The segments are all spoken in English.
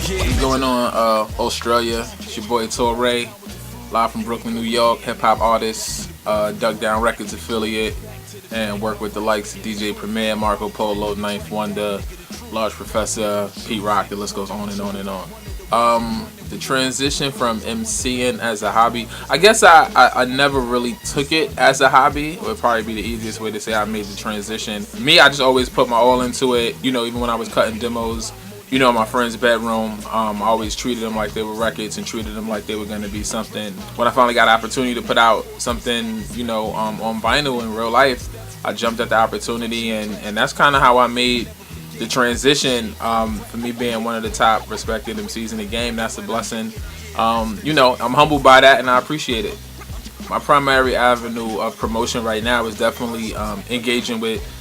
What's going on, Australia? It's your boy Torae, live from Brooklyn, New York, hip hop artist, Duck Down Records affiliate, and work with the likes of DJ Premier, Marco Polo, Ninth Wonder, Large Professor, Pete Rock. The list goes on and on and on. The transition from MCing as a hobby, I guess I never really took it as a hobby. It would probably be the easiest way to say I made the transition. Me, I just always put my all into it. You know, even when I was cutting demos, you know, in my friend's bedroom, I always treated them like they were records and treated them like they were going to be something. When I finally got an opportunity to put out something, you know, on vinyl in real life, I jumped at the opportunity, and that's kind of how I made the transition. For me being one of the top respected MCs in the game, that's a blessing. You know, I'm humbled by that, and I appreciate it. My primary avenue of promotion right now is definitely engaging with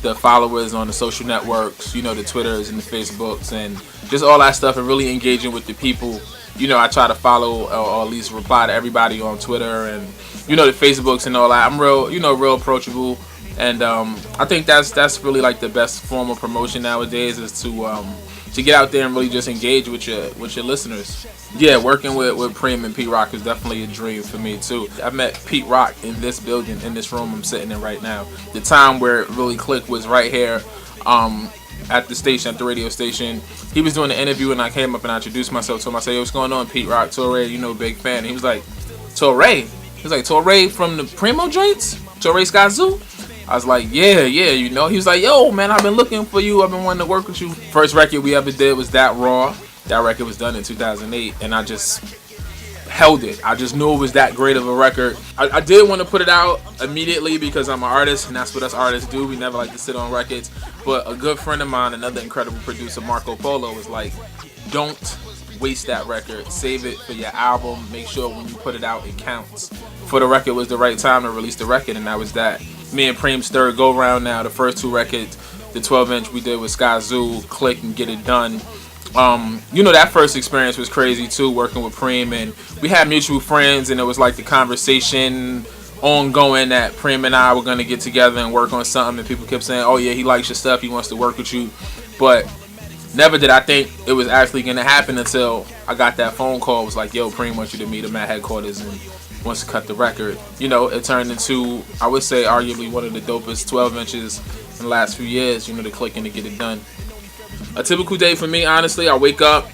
the followers on the social networks, you know, the Twitters and the Facebooks and just all that stuff, and really engaging with the people. You know, I try to follow or at least reply to everybody on Twitter and, you know, the Facebooks and all that. I'm real, you know, real approachable, and I think that's really like the best form of promotion nowadays, is to get out there and really just engage with your listeners. Yeah, working with Preem and Pete Rock is definitely a dream for me too. I met Pete Rock in this building, in this room I'm sitting in right now. The time where it really clicked was right here at the station, at the radio station. He was doing an interview and I came up and I introduced myself to him. I said, "Yo, what's going on, Pete Rock, Torae, you know, big fan." And he was like, "Torae?" He was like, "Torae from the Primo joints? Torae Sky Zoo?" I was like, yeah, you know. He was like, "Yo, man, I've been looking for you. I've been wanting to work with you." First record we ever did was That Raw. That record was done in 2008, and I just held it. I just knew it was that great of a record. I did want to put it out immediately because I'm an artist, and that's what us artists do. We never like to sit on records. But a good friend of mine, another incredible producer, Marco Polo, was like, "Don't waste that record. Save it for your album. Make sure when you put it out, it counts." For the record, was the right time to release the record, and that was that. Me and Preem's third go round now. The first two records, the 12-inch we did with Sky Zoo, Click and Get It Done. You know, that first experience was crazy too, working with Preem, and we had mutual friends, and it was like the conversation ongoing that Preem and I were gonna get together and work on something, and people kept saying, "Oh yeah, he likes your stuff, he wants to work with you," but never did I think it was actually gonna happen until I got that phone call. It was like, "Yo, Preem wants you to meet him at headquarters and wants to cut the record." You know, it turned into, I would say, arguably one of the dopest 12 inches in the last few years, you know, the Clicking to Get It Done. A typical day for me, honestly, I wake up,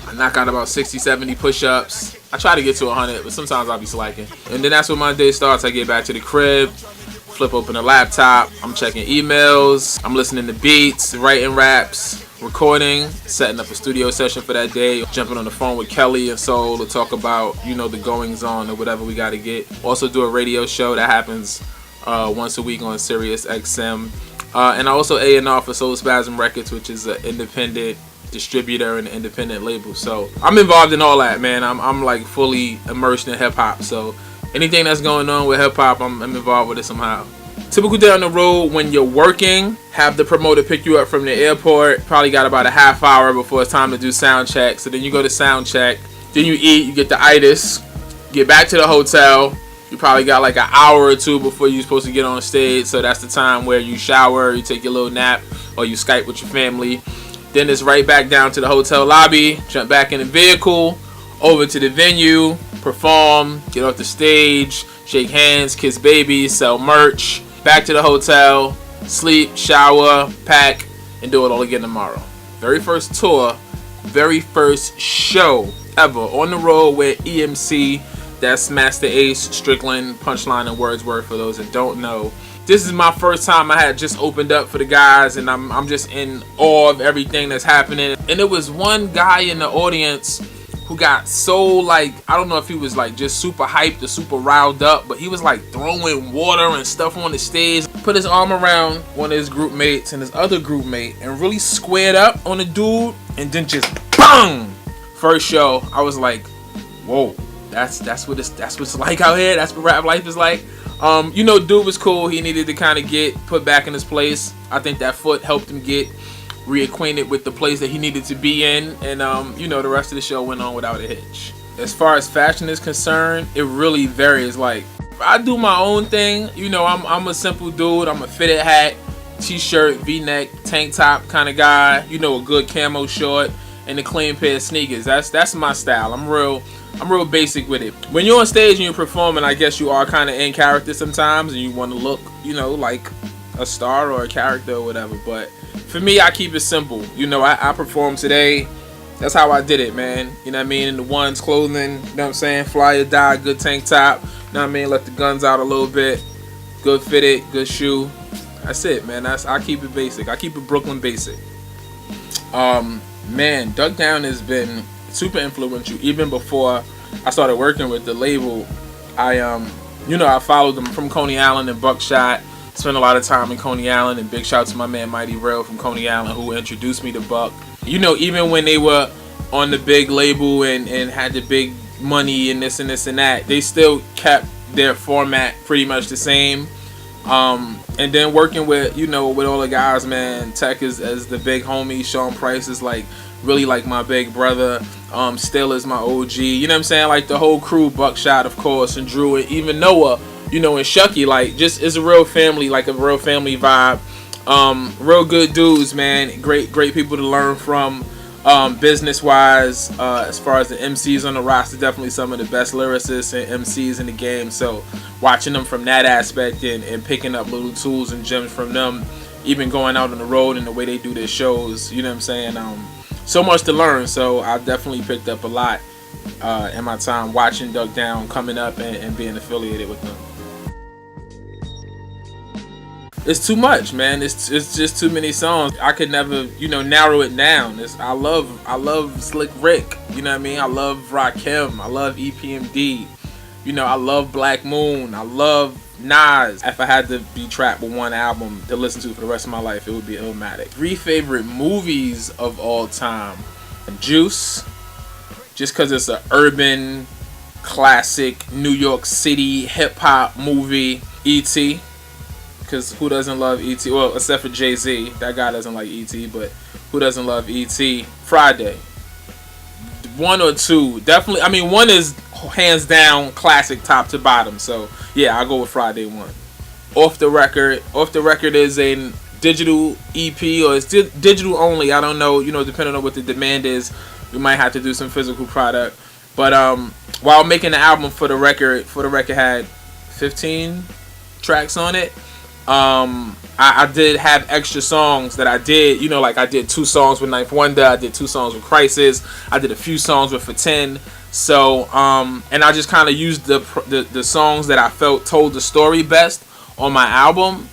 I knock out about 60, 70 push-ups. I try to get to 100, but sometimes I'll be slacking. And then that's when my day starts. I get back to the crib, flip open a laptop, I'm checking emails, I'm listening to beats, writing raps, recording, setting up a studio session for that day, jumping on the phone with Kelly and Soul to talk about, you know, the goings on or whatever we got to get. Also do a radio show that happens once a week on Sirius XM. And I also A&R for Soul Spasm Records, which is an independent distributor and an independent label. So I'm involved in all that, man. I'm like fully immersed in hip hop. So anything that's going on with hip hop, I'm involved with it somehow. Typical day on the road: when you're working, have the promoter pick you up from the airport. Probably got about a half hour before it's time to do sound check. So then you go to sound check, then you eat, you get the itis, get back to the hotel. You probably got like an hour or two before you're supposed to get on stage. So that's the time where you shower, you take your little nap, or you Skype with your family. Then it's right back down to the hotel lobby, jump back in the vehicle, over to the venue, perform, get off the stage, shake hands, kiss babies, sell merch, back to the hotel, sleep, shower, pack, and do it all again tomorrow. Very first tour, very first show ever on the road with EMC. That's Masta Ace, Strickland, Punchline, and Wordsworth, for those that don't know. This is my first time I had just opened up for the guys, and I'm just in awe of everything that's happening. And there was one guy in the audience who got so, like, I don't know if he was like just super hyped or super riled up, but he was like throwing water and stuff on the stage, put his arm around one of his group mates and his other group mate, and really squared up on the dude, and then just BANG! First show, I was like, whoa. That's what it's like out here. That's what rap life is like. You know, dude was cool. He needed to kind of get put back in his place. I think that foot helped him get reacquainted with the place that he needed to be in, and you know, the rest of the show went on without a hitch. As far as fashion is concerned, it really varies. Like, I do my own thing. You know, I'm a simple dude. I'm a fitted hat, t-shirt, v-neck, tank top kind of guy. You know, a good camo short, and a clean pair of sneakers. That's my style. I'm real basic with it. When you're on stage and you're performing, I guess you are kind of in character sometimes, and you want to look, like a star or a character or whatever. But for me, I keep it simple. I performed today. That's how I did it, man. You know what I mean? In the ones clothing, you know what I'm saying? Fly or die, good tank top. You know what I mean? Let the guns out a little bit. Good fitted, good shoe. That's it, man. I keep it basic. I keep it Brooklyn basic. Man, Duck Down has been super influential. Even before I started working with the label, I followed them from Coney Island and Buckshot. Spent a lot of time in Coney Island, and big shout out to my man Mighty Rail from Coney Island, who introduced me to Buck. Even when they were on the big label and had the big money and this and that, they still kept their format pretty much the same. And then working with with all the guys, man. Tech is as the big homie. Sean Price is really like my big brother. Still is my OG. You know what I'm saying? Like the whole crew, Buckshot of course, and Drew, and even Noah. And Shucky, just it's a real family, like a real family vibe. Real good dudes, man. Great people to learn from. Business wise, as far as the MCs on the roster, definitely some of the best lyricists and MCs in the game. So watching them from that aspect and picking up little tools and gems from them, even going out on the road and the way they do their shows, you know what I'm saying? So much to learn. So I definitely picked up a lot in my time watching Duck Down coming up and being affiliated with them. It's too much, man. It's just too many songs. I could never, narrow it down. I love Slick Rick. You know what I mean? I love Rakim. I love EPMD. I love Black Moon. I love Nas. If I had to be trapped with one album to listen to for the rest of my life, it would be Illmatic. 3 favorite movies of all time. Juice, just because it's an urban, classic, New York City hip-hop movie. E.T., because who doesn't love E.T.? Well, except for Jay-Z. That guy doesn't like E.T., but who doesn't love E.T.? Friday. 1 or 2. Definitely. I mean, 1 is hands down classic top to bottom. So, yeah, I'll go with Friday 1. Off the Record. Off the Record is a digital EP, or it's digital only. I don't know. Depending on what the demand is, we might have to do some physical product. But while making the album for the record had 15 tracks on it. I did have extra songs that I did, I did 2 songs with Ninth Wonder, I did 2 songs with Crisis, I did a few songs with For 10. So, and I just kind of used the songs that I felt told the story best on my album,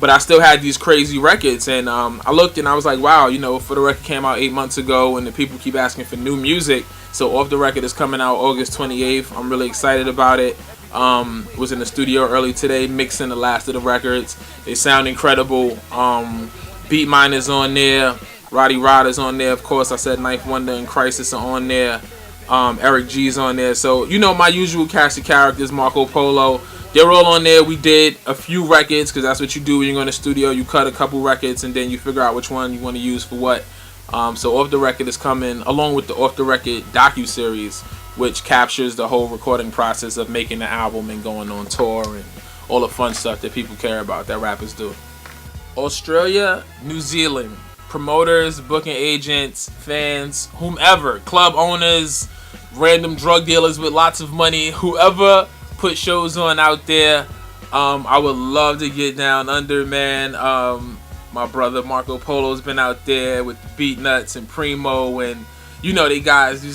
but I still had these crazy records. And I looked and I was like, wow, For the Record came out 8 months ago, and the people keep asking for new music. So Off the Record is coming out August 28th. I'm really excited about it. Was in the studio early today mixing the last of the records. They sound incredible. Beat Mine is on there. Roddy Rod is on there. Of course, I said Ninth Wonder and Crisis are on there. Eric G's on there. So, my usual cast of characters, Marco Polo. They're all on there. We did a few records because that's what you do when you go in the studio. You cut a couple records and then you figure out which one you want to use for what. So Off the Record is coming along with the Off the Record docu-series, which captures the whole recording process of making the album and going on tour and all the fun stuff that people care about, that rappers do. Australia, New Zealand, promoters, booking agents, fans, whomever, club owners, random drug dealers with lots of money, whoever put shows on out there, I would love to get down under, man. My brother Marco Polo's been out there with Beat Nuts and Primo, and these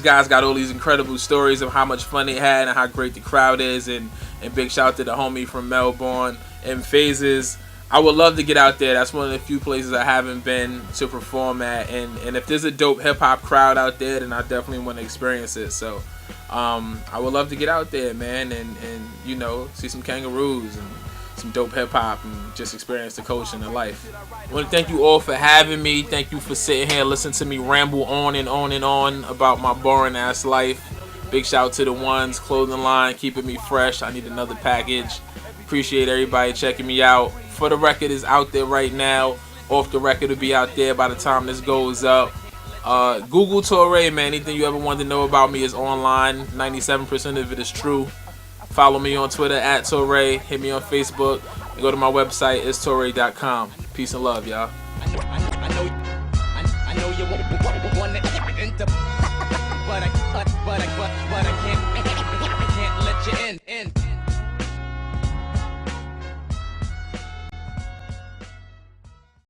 guys got all these incredible stories of how much fun they had and how great the crowd is, and big shout out to the homie from Melbourne and Phases. I would love to get out there. That's one of the few places I haven't been to perform at, and if there's a dope hip hop crowd out there, then I definitely want to experience it. So I would love to get out there, man, and see some kangaroos and some dope hip hop and just experience the culture and the life. I want to thank you all for having me. Thank you for sitting here, listening to me ramble on and on and on about my boring ass life. Big shout out to the Ones clothing line, keeping me fresh. I need another package. Appreciate everybody checking me out. For the Record is out there right now. Off the Record will be out there by the time this goes up. Google Torae, man. Anything you ever wanted to know about me is online. 97% of it is true. Follow me on Twitter at Torae. Hit me on Facebook. And go to my website, it's Torae.com. Peace and love, y'all. I know you want the